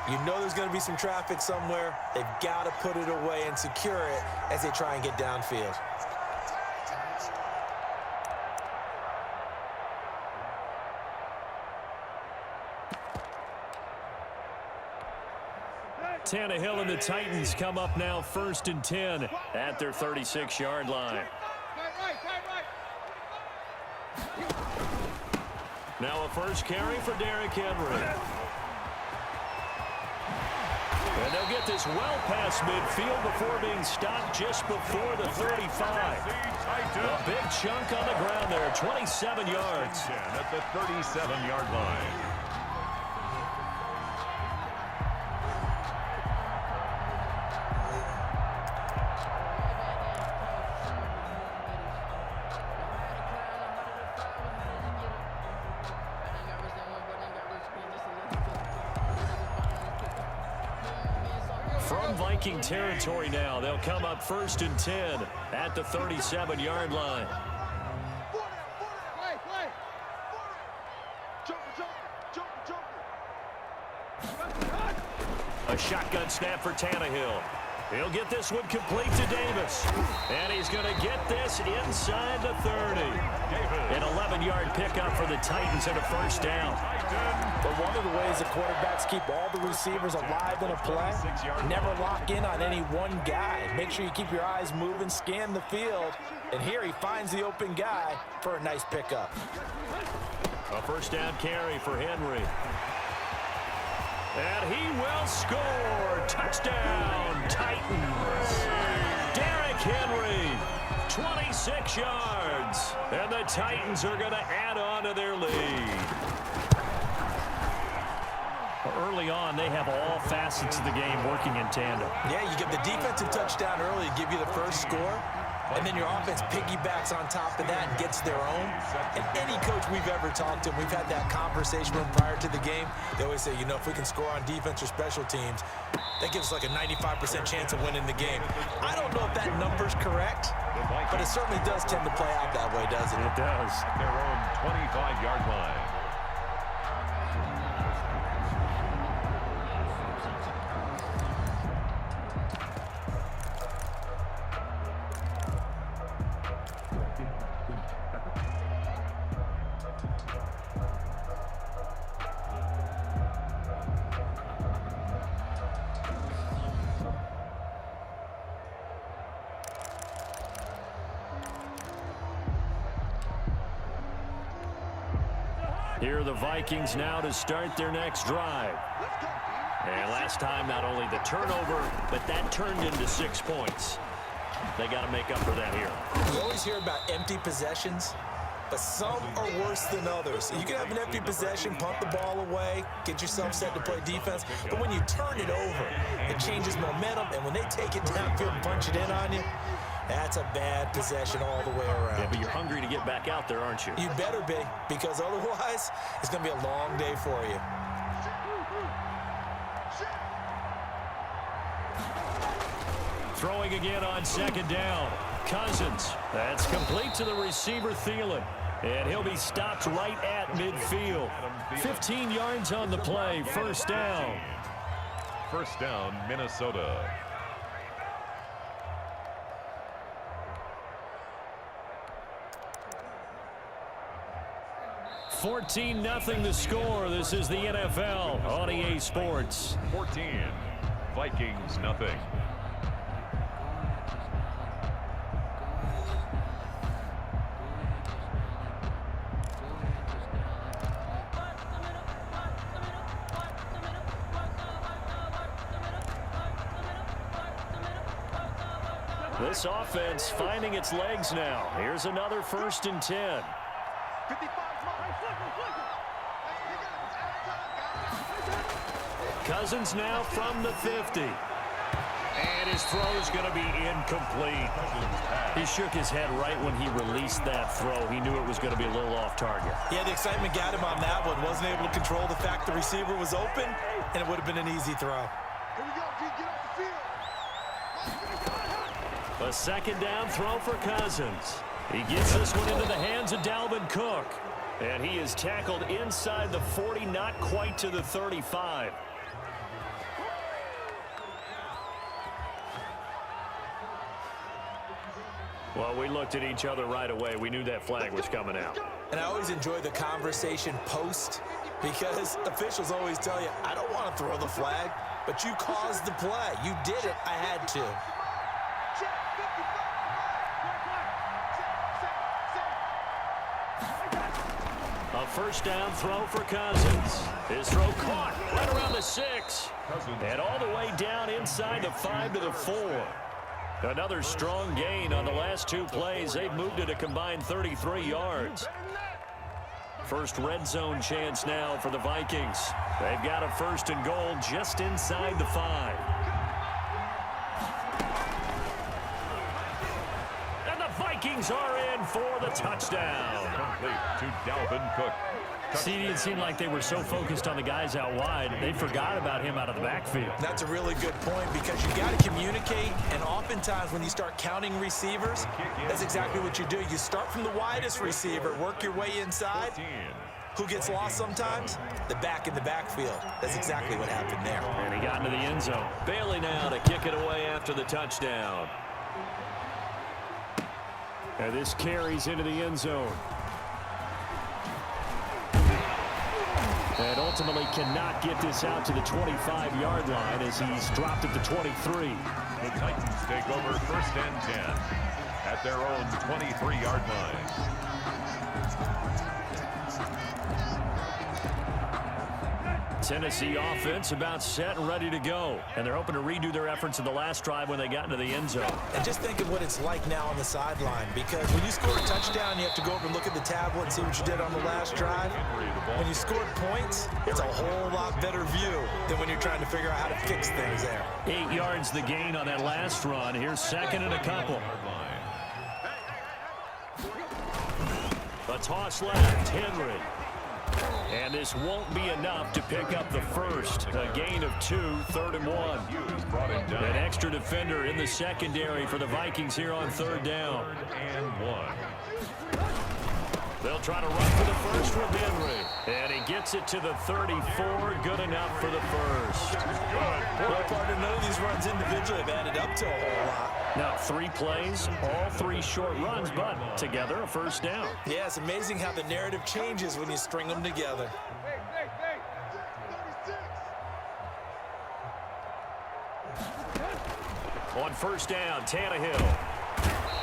You know there's going to be some traffic somewhere. They've got to put it away and secure it as they try and get downfield. Tannehill and the Titans come up now 1st and 10 at their 36-yard line. Now a first carry for Derrick Henry. And they'll get this well past midfield before being stopped just before the 35. A big chunk on the ground there, 27 yards. At the 37-yard line. From Viking territory now, they'll come up 1st and 10 at the 37-yard line. A shotgun snap for Tannehill. He'll get this one complete to Davis. And he's going to get this inside the 30. An 11-yard pickup for the Titans and a first down. But one of the ways the quarterbacks keep all the receivers alive in a play, never lock in on any one guy. Make sure you keep your eyes moving, scan the field. And here he finds the open guy for a nice pickup. A first down carry for Henry. And he will score. Touchdown, Titans. Derrick Henry, 26 yards. And the Titans are going to add on to their lead. Early on, they have all facets of the game working in tandem. Yeah, you get the defensive touchdown early to give you the first score. And then your offense piggybacks on top of that and gets their own. And any coach we've ever talked to, we've had that conversation with them prior to the game. They always say, you know, if we can score on defense or special teams, that gives us like a 95% chance of winning the game. I don't know if that number's correct, but it certainly does tend to play out that way, doesn't it? It does. At their own 25-yard line. Here are the Vikings now to start their next drive. And last time, not only the turnover, but that turned into 6 points. They got to make up for that here. We always hear about empty possessions, but some are worse than others. You can have an empty possession, punt the ball away, get yourself set to play defense, but when you turn it over, it changes momentum, and when they take it downfield and punch it in on you, that's a bad possession all the way around. Yeah, but you're hungry to get back out there, aren't you? You better be, because otherwise, it's going to be a long day for you. Throwing again on 2nd down. Cousins. That's complete to the receiver, Thielen. And he'll be stopped right at midfield. 15 yards on the play. First down. First down, Minnesota. 14-0 the score. This is the NFL on EA Sports. 14. Vikings, nothing. This offense finding its legs now. Here's another 1st and 10. Cousins now from the 50. And his throw is going to be incomplete. He shook his head right when he released that throw. He knew it was going to be a little off target. Yeah, the excitement got him on that one. Wasn't able to control the fact the receiver was open, and it would have been an easy throw. A 2nd down throw for Cousins. He gets this one into the hands of Dalvin Cook. And he is tackled inside the 40, not quite to the 35. Well, we looked at each other right away. We knew that flag was coming out. And I always enjoy the conversation post because officials always tell you, I don't want to throw the flag, but you caused the play. You did it. I had to. A first down throw for Cousins. His throw caught right around the 6. And all the way down inside the 5 to the 4. Another strong gain on the last 2 plays. They've moved it a combined 33 yards. First red zone chance now for the Vikings. They've got a first and goal just inside the 5. And the Vikings are in for the touchdown. Complete to Dalvin Cook. See, it seemed like they were so focused on the guys out wide, they forgot about him out of the backfield. That's a really good point because you got to communicate, and oftentimes when you start counting receivers, that's exactly what you do. You start from the widest receiver, work your way inside. Who gets lost sometimes? The back in the backfield. That's exactly what happened there. And he got into the end zone. Bailey now to kick it away after the touchdown. And this carries into the end zone. And ultimately cannot get this out to the 25-yard line as he's dropped at the 23. The Titans take over first and 10 at their own 23-yard line. Tennessee offense about set and ready to go. And they're hoping to redo their efforts in the last drive when they got into the end zone. And just think of what it's like now on the sideline, because when you score a touchdown, you have to go over and look at the tablet and see what you did on the last drive. When you scored points, it's a whole lot better view than when you're trying to figure out how to fix things there. 8 yards the gain on that last run. Here's second and a couple. A toss left, Henry. And this won't be enough to pick up the first. A gain of 2, 3rd and 1. An extra defender in the secondary for the Vikings here on 3rd down. And 1. They'll try to run for the first with Henry. And he gets it to the 34. Good enough for the first. Well, partner, none of these runs individually have added up to a whole lot. Now 3 plays, all 3 short runs, but together a first down. Yeah, it's amazing how the narrative changes when you string them together. On first down, Tannehill.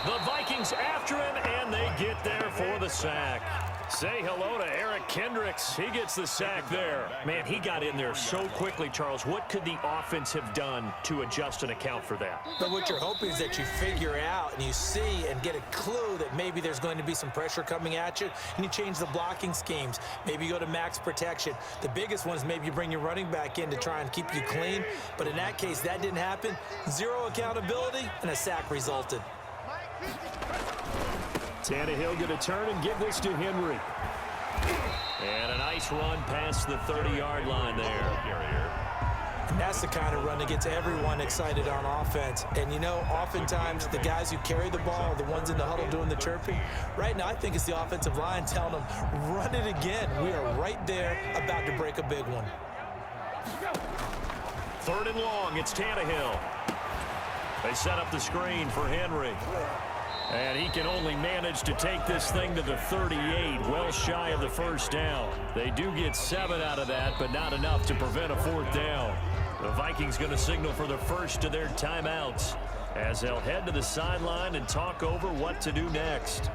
The Vikings after him, and they get there for the sack. Say hello to Eric Kendricks. He gets the sack there. Man, he got in there so quickly, Charles. What could the offense have done to adjust and account for that? But what you're hoping is that you figure out and you see and get a clue that maybe there's going to be some pressure coming at you, and you change the blocking schemes. Maybe you go to max protection. The biggest one is maybe you bring your running back in to try and keep you clean. But in that case, that didn't happen. 0 accountability, and a sack resulted. Tannehill going to turn and give this to Henry. And a nice run past the 30-yard line there. And that's the kind of run that gets everyone excited on offense. And, you know, oftentimes the guys who carry the ball are the ones in the huddle doing the chirping. Right now, I think it's the offensive line telling them, run it again. We are right there about to break a big one. 3rd and long, it's Tannehill. They set up the screen for Henry. And he can only manage to take this thing to the 38, well shy of the first down. They do get 7 out of that, but not enough to prevent a 4th down. The Vikings going to signal for the first of their timeouts as they'll head to the sideline and talk over what to do next.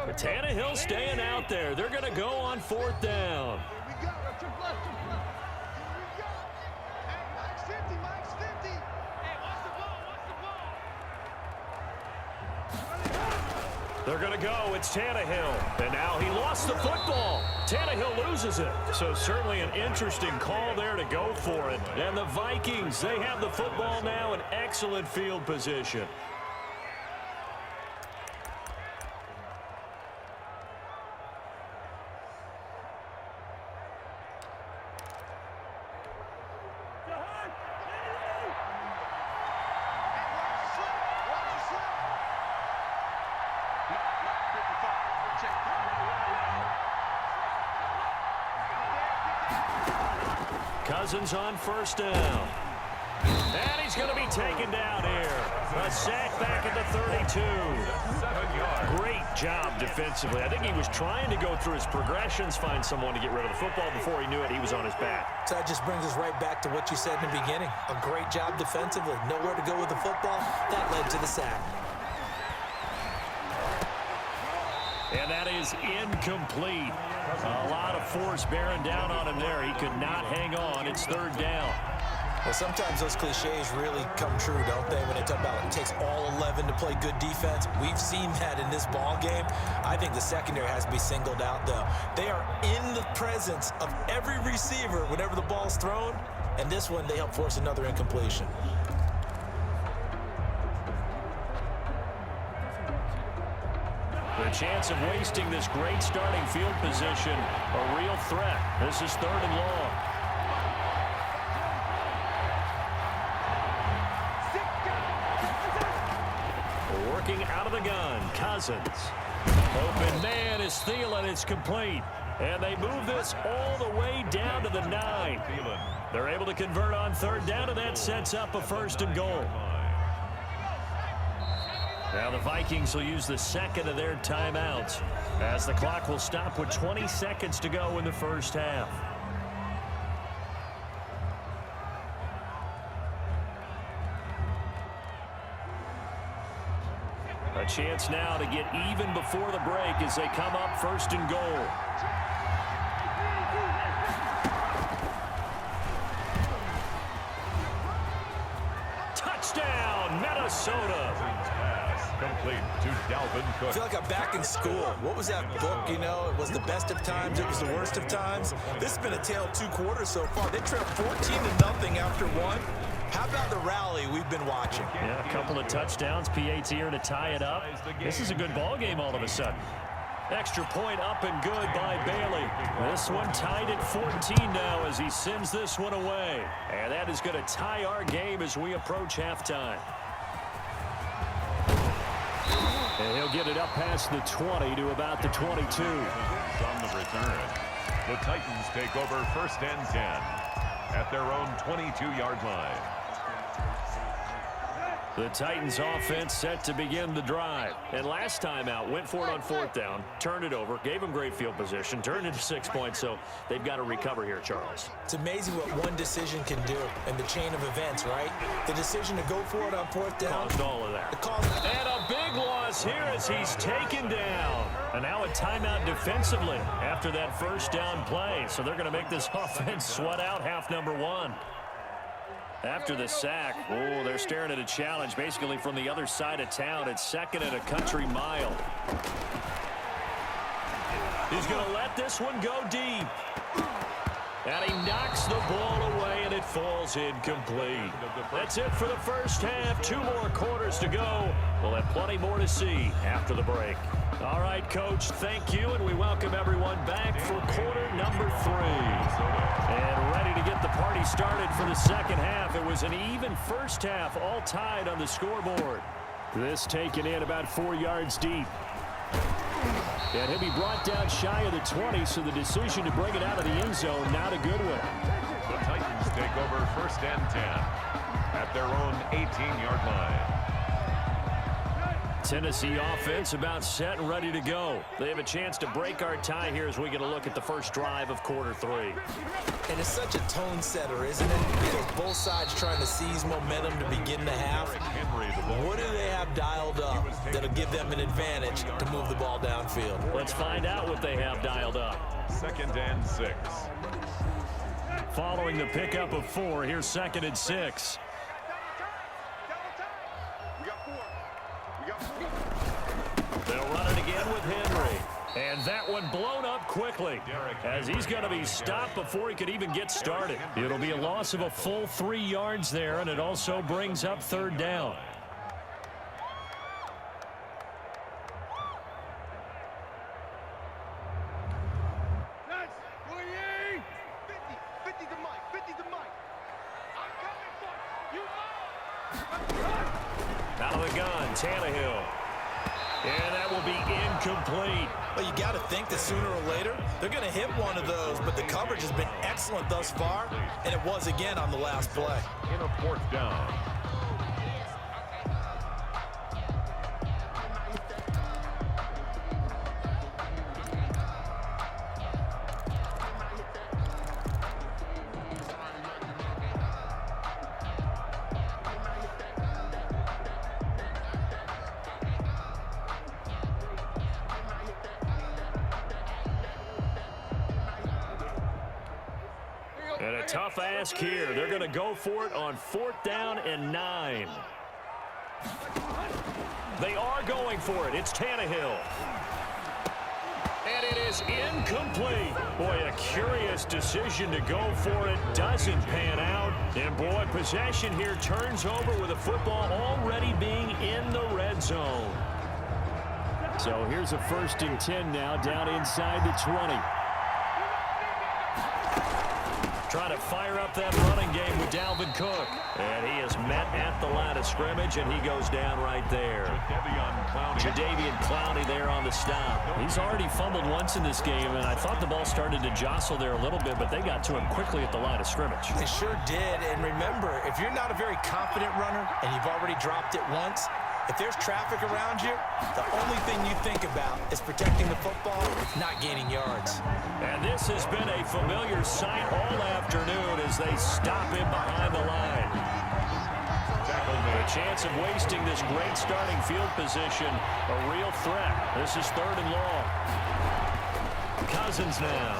But Tannehill staying out there. They're going to go on 4th down. They're going to go. It's Tannehill. And now he lost the football. Tannehill loses it. So certainly an interesting call there to go for it. And the Vikings, they have the football now in excellent field position. Cousins on first down. And he's going to be taken down here. A sack back at the 32. 7 yards. Great job defensively. I think he was trying to go through his progressions, find someone to get rid of the football. Before he knew it, he was on his back. So that just brings us right back to what you said in the beginning. A great job defensively. Nowhere to go with the football. That led to the sack. And that is incomplete. A lot of force bearing down on him there. He could not hang on. It's third down. Well, sometimes those cliches really come true, don't they? When they talk about it takes all 11 to play good defense. We've seen that in this ball game. I think the secondary has to be singled out, though. They are in the presence of every receiver whenever the ball's thrown. And this one, they help force another incompletion. The chance of wasting this great starting field position, a real threat. This is third and long. Working out of the gun, Cousins. Open man is Thielen. It's complete. And they move this all the way down to the 9. They're able to convert on third down, and that sets up a first and goal. Now the Vikings will use the second of their timeouts as the clock will stop with 20 seconds to go in the first half. A chance now to get even before the break as they come up first and goal. Touchdown, Minnesota. Complete to Dalvin I Cook. feel like I'm back in school. What was that book, you know? It was the best of times. It was the worst of times. This has been a tale of 2 quarters so far. They trailed 14-0 after 1. How about the rally we've been watching? Yeah, a couple of touchdowns. PAT here to tie it up. This is a good ball game all of a sudden. Extra point up and good by Bailey. This one tied at 14 now as he sends this one away. And that is going to tie our game as we approach halftime. And he'll get it up past the 20 to about the 22. On the return. The Titans take over first and 10 at their own 22-yard line. The Titans offense set to begin the drive. And last time out, went for it on fourth down, turned it over, gave them great field position, turned it to 6 points, so they've got to recover here, Charles. It's amazing what one decision can do in the chain of events, right? The decision to go for it on fourth down. Caused all of that. And a big loss here as he's taken down. And now a timeout defensively after that first down play. So they're going to make this offense sweat out half number 1. After the sack, oh, they're staring at a challenge basically from the other side of town. It's second and a country mile. He's going to let this one go deep. And he knocks the ball away, and it falls incomplete. That's it for the first half. 2 more quarters to go. We'll have plenty more to see after the break. All right, Coach, thank you, and we welcome everyone back for quarter number 3. And ready to get the party started for the second half. It was an even first half, all tied on the scoreboard. This taken in about 4 yards deep. And he'll be brought down shy of the 20, so the decision to bring it out of the end zone, not a good one. The Titans take over first and 10 at their own 18-yard line. Tennessee offense about set and ready to go. They have a chance to break our tie here as we get a look at the first drive of quarter 3. And it's such a tone setter, isn't it? Because both sides trying to seize momentum to begin the half. What do they have dialed up that'll give them an advantage to move the ball downfield? Let's find out what they have dialed up. Second and 6. Following the pickup of 4, here's second and 6. They'll run it one blown up quickly as he's going to be stopped before he could even get started. It'll be a loss of a full 3 yards there, and it also brings up third down. Out of the gun, Tannehill. And that will be incomplete. Well, you got to think that sooner or later they're going to hit one of those, but the coverage has been excellent thus far, and it was again on the last play. In a 4th down. And a tough ask here. They're going to go for it on 4th down and 9. They are going for it. It's Tannehill. And it is incomplete. Boy, a curious decision to go for it. Doesn't pan out. And boy, possession here turns over with the football already being in the red zone. So here's a 1st and 10 now down inside the 20. Trying to fire up that running game with Dalvin Cook. And he is met at the line of scrimmage, and he goes down right there. Jadeveon Clowney there on the stop. He's already fumbled once in this game, and I thought the ball started to jostle there a little bit, but they got to him quickly at the line of scrimmage. They sure did. And remember, if you're not a very confident runner and you've already dropped it once, if there's traffic around you, the only thing you think about is protecting the football, not gaining yards. And this has been a familiar sight all afternoon as they stop him behind the line. A chance of wasting this great starting field position, a real threat. This is 3rd and long. Cousins now.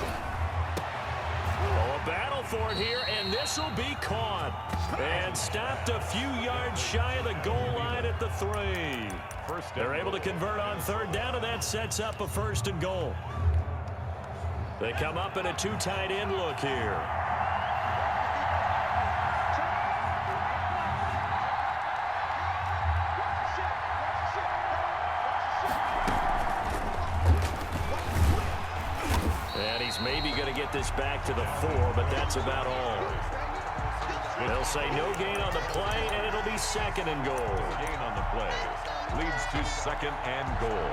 Oh, a battle for it here, and this will be caught. And stopped a few yards shy of the goal line at the 3. They're able to convert on 3rd down, and that sets up a 1st and goal. They come up in a 2 tight end look here. And he's maybe going to get this back to the 4, but that's about all. They'll say no gain on the play, and it'll be 2nd and goal. Gain on the play leads to 2nd and goal.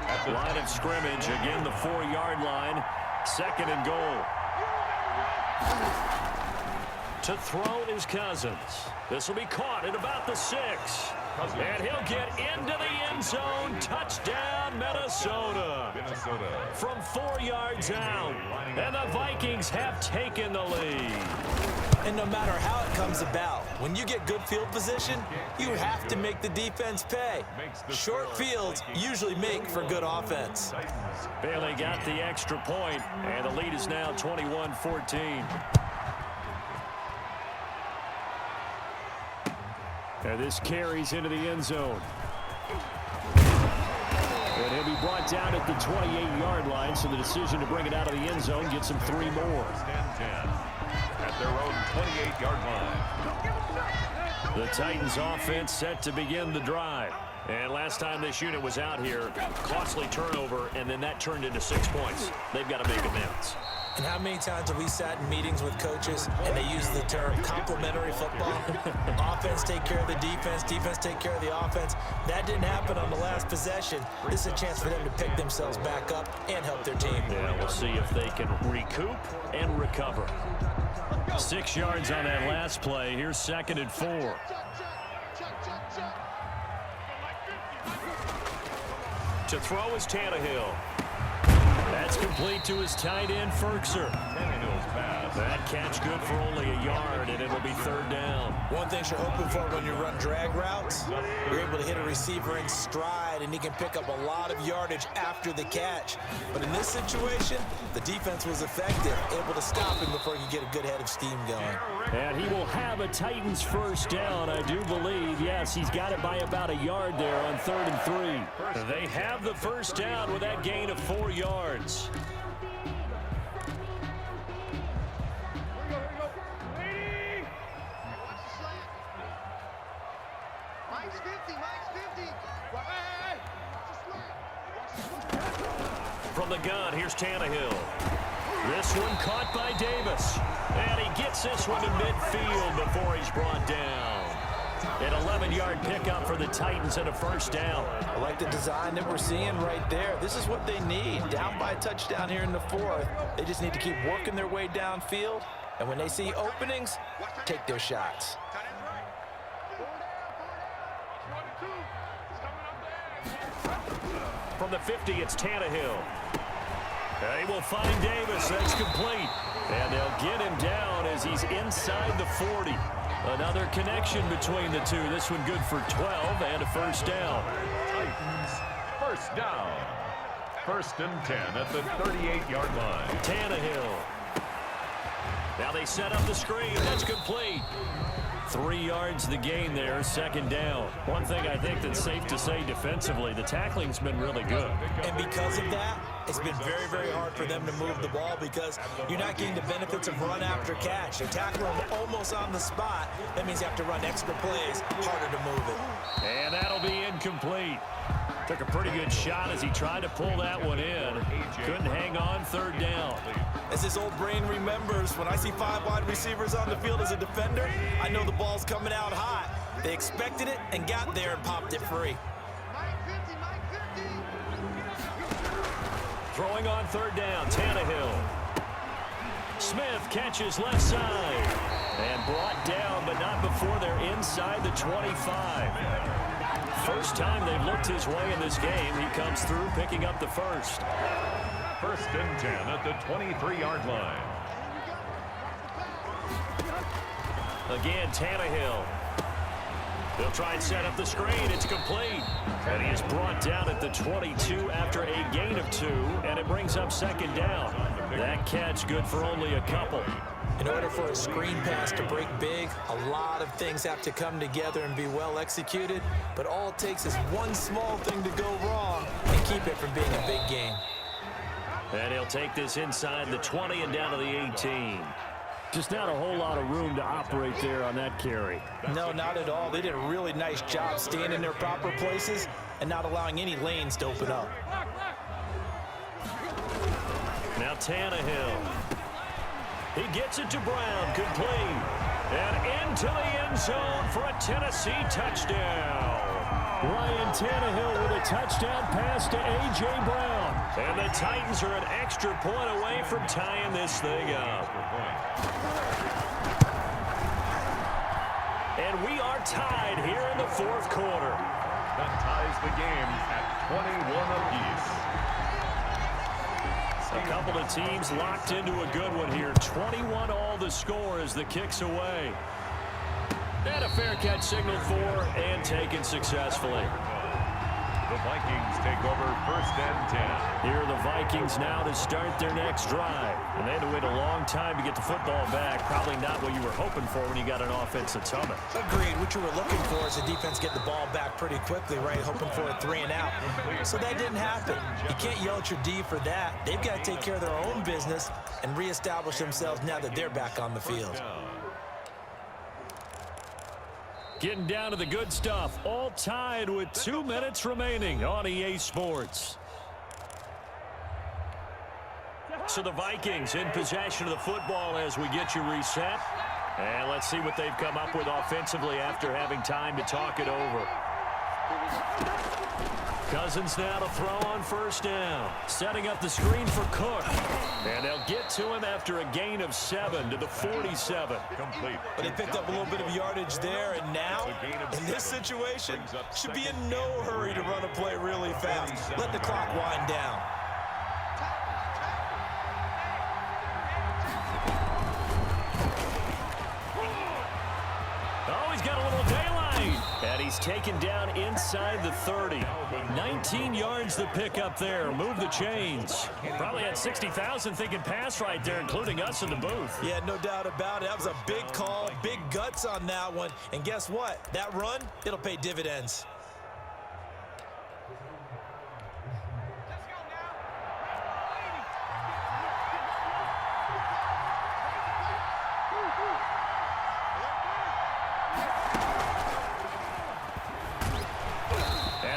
At the line of scrimmage, again the 4-yard line, 2nd and goal. To throw is Cousins. This will be caught at about the 6. And he'll get into the end zone. Touchdown, Minnesota. From 4 yards out. And the Vikings have taken the lead. And no matter how it comes about, when you get good field position, you have to make the defense pay. Short fields usually make for good offense. Bailey got the extra point, and the lead is now 21-14. And this carries into the end zone. And he'll be brought down at the 28-yard line, so the decision to bring it out of the end zone gets him 3 more. At their own 28-yard line. The Titans offense set to begin the drive. And last time this unit was out here, costly turnover, and then that turned into 6 points. They've got to make amends. And how many times have we sat in meetings with coaches and they use the term complementary football? Offense take care of the defense, defense take care of the offense. That didn't happen on the last possession. This is a chance for them to pick themselves back up and help their team. Yeah, we'll see if they can recoup and recover. 6 yards on that last play. Here's 2nd and 4. To throw is Tannehill. That's complete to his tight end, Ferkser. Tannehill's pass. That That catch good for only a yard, and it'll be third down. One thing you're hoping for when you run drag routes, you're able to hit a receiver in stride, and he can pick up a lot of yardage after the catch. But in this situation, the defense was effective, able to stop him before he could get a good head of steam going. And he will have a Titans first down, I do believe. Yes, he's got it by about a yard there on 3rd and 3. They have the first down with that gain of 4 yards. From the gun, here's Tannehill. This one caught by Davis. And he gets this one to midfield before he's brought down. An 11-yard pickup for the Titans and a first down. I like the design that we're seeing right there. This is what they need. Down by a touchdown here in the 4th. They just need to keep working their way downfield. And when they see openings, take their shots. From the 50, it's Tannehill. They will find Davis. That's complete. And they'll get him down as he's inside the 40. Another connection between the two. This one good for 12 and a first down. Titans first down. 1st and 10 at the 38-yard line. Tannehill. Now they set up the screen. That's complete. 3 yards the gain there, 2nd down. One thing I think that's safe to say defensively, the tackling's been really good. And because of that, it's been very, very hard for them to move the ball because you're not getting the benefits of run after catch. They're tackling them almost on the spot. That means you have to run extra plays, harder to move it. And that'll be incomplete. Took a pretty good shot as he tried to pull that one in. Couldn't hang on, 3rd down. As his old brain remembers, when I see 5 wide receivers on the field as a defender, I know the ball's coming out hot. They expected it and got there and popped it free. Throwing on 3rd down, Tannehill. Smith catches left side. And brought down, but not before they're inside the 25. First time they've looked his way in this game. He comes through picking up the first. 1st and 10 at the 23-yard line. Again, Tannehill. They'll try and set up the screen. It's complete. And he is brought down at the 22 after a gain of 2, and it brings up 2nd down. That catch good for only a couple. In order for a screen pass to break big, a lot of things have to come together and be well executed, but all it takes is one small thing to go wrong and keep it from being a big game. And he'll take this inside the 20 and down to the 18. Just not a whole lot of room to operate there on that carry. No, not at all. They did a really nice job staying in their proper places and not allowing any lanes to open up. Now Tannehill. He gets it to Brown, complete. And into the end zone for a Tennessee touchdown. Ryan Tannehill with a touchdown pass to A.J. Brown. And the Titans are an extra point away from tying this thing up. And we are tied here in the 4th quarter. That ties the game at 21 apiece. A couple of teams locked into a good one here. 21 all the score as the kick's away. And a fair catch signaled for and taken successfully. The Vikings take over 1st and 10. Here are the Vikings now to start their next drive. And they had to wait a long time to get the football back. Probably not what you were hoping for when you got an offense that's humming. Agreed. What you were looking for is the defense get the ball back pretty quickly, right? Hoping for a 3 and out. So that didn't happen. You can't yell at your D for that. They've got to take care of their own business and reestablish themselves now that they're back on the field. Getting down to the good stuff. All tied with 2 minutes remaining on EA Sports. So the Vikings in possession of the football as we get you reset. And let's see what they've come up with offensively after having time to talk it over. Cousins now to throw on 1st down. Setting up the screen for Cook. And they'll get to him after a gain of 7 to the 47. Complete. But they picked up a little bit of yardage there, and now, in this situation, should be in no hurry to run a play really fast. Let the clock wind down. And he's taken down inside the 30. 19 yards to pick up there. Move the chains. Probably had 60,000 thinking pass right there, including us in the booth. Yeah, no doubt about it. That was a big call, big guts on that one. And guess what? That run, it'll pay dividends.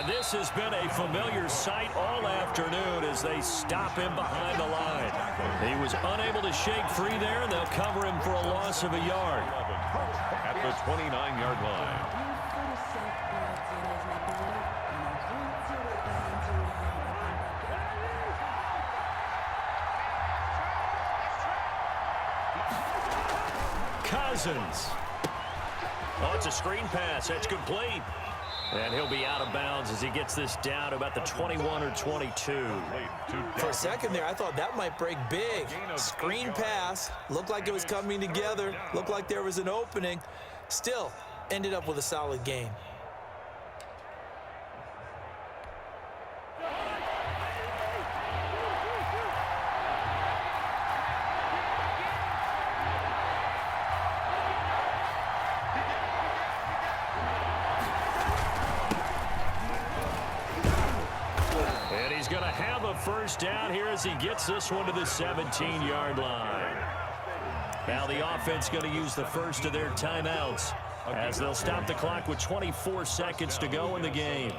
This has been a familiar sight all afternoon as they stop him behind the line. He was unable to shake free there, and they'll cover him for a loss of a yard. At the 29-yard line. Cousins. Oh, it's a screen pass. That's complete. And he'll be out of bounds as he gets this down about the 21 or 22. For a second there, I thought that might break big. Screen pass. Looked like it was coming together. Looked like there was an opening. Still, ended up with a solid game. He's going to have a first down here as he gets this one to the 17-yard line. Now the offense going to use the first of their timeouts as they'll stop the clock with 24 seconds to go in the game.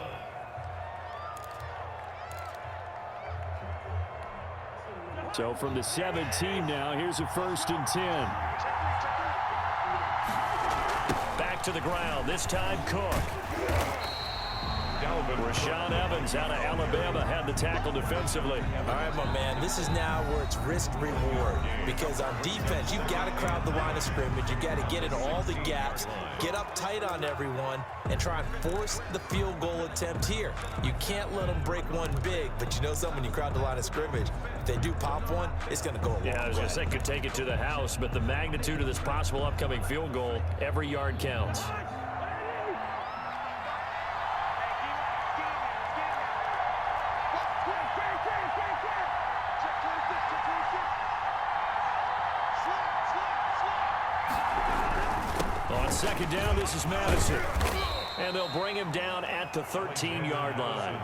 So from the 17 now, here's a 1st and 10. Back to the ground, this time Cook. Rashaan Evans out of Alabama had the tackle defensively. All right, my man, this is now where it's risk-reward. Because on defense, you've got to crowd the line of scrimmage. You've got to get in all the gaps, get up tight on everyone, and try and force the field goal attempt here. You can't let them break one big, but you know something, when you crowd the line of scrimmage, if they do pop one, it's going to go a long way. Yeah, I was going to say, could take it to the house, but the magnitude of this possible upcoming field goal, every yard counts. On second down, this is Madison. And they'll bring him down at the 13-yard line.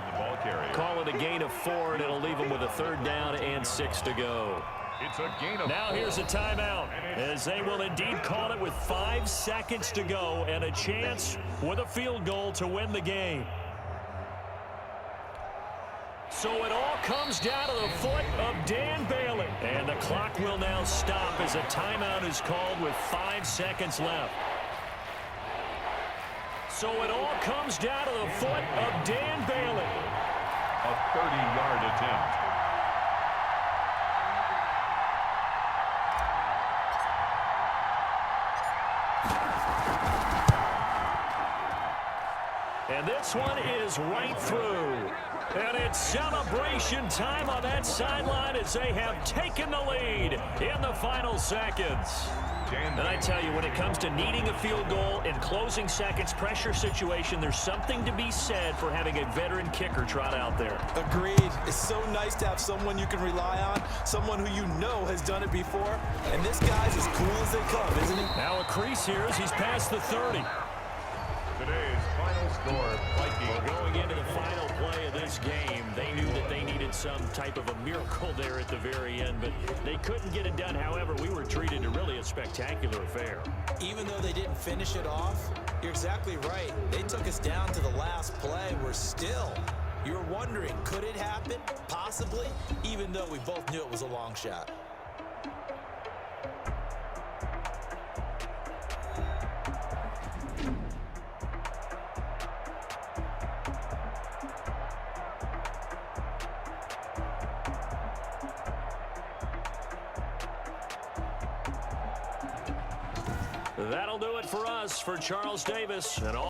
Call it a gain of 4, and it'll leave him with a 3rd down and 6 to go. It's a gain of 4. Now here's a timeout, as they will indeed call it with 5 seconds to go and a chance with a field goal to win the game. So it all comes down to the foot of Dan Bailey. And the clock will now stop as a timeout is called with 5 seconds left. So it all comes down to the foot of Dan Bailey. A 30-yard attempt. And this one is right through. And it's celebration time on that sideline as they have taken the lead in the final seconds. And I tell you, when it comes to needing a field goal in closing seconds, pressure situation, there's something to be said for having a veteran kicker trot out there. Agreed. It's so nice to have someone you can rely on, someone who you know has done it before. And this guy's as cool as they come, isn't he? Now a crease here as he's past the 30. Today's final score, Vikings. Going into the final play of this game, they knew that they needed some type of a miracle there at the very end, but they couldn't get it done. However, we were treated to really a spectacular affair. Even though they didn't finish it off, you're exactly right. They took us down to the last play. We're still, you were wondering, could it happen? Possibly, even though we both knew it was a long shot. That'll do it for us. For Charles Davis and all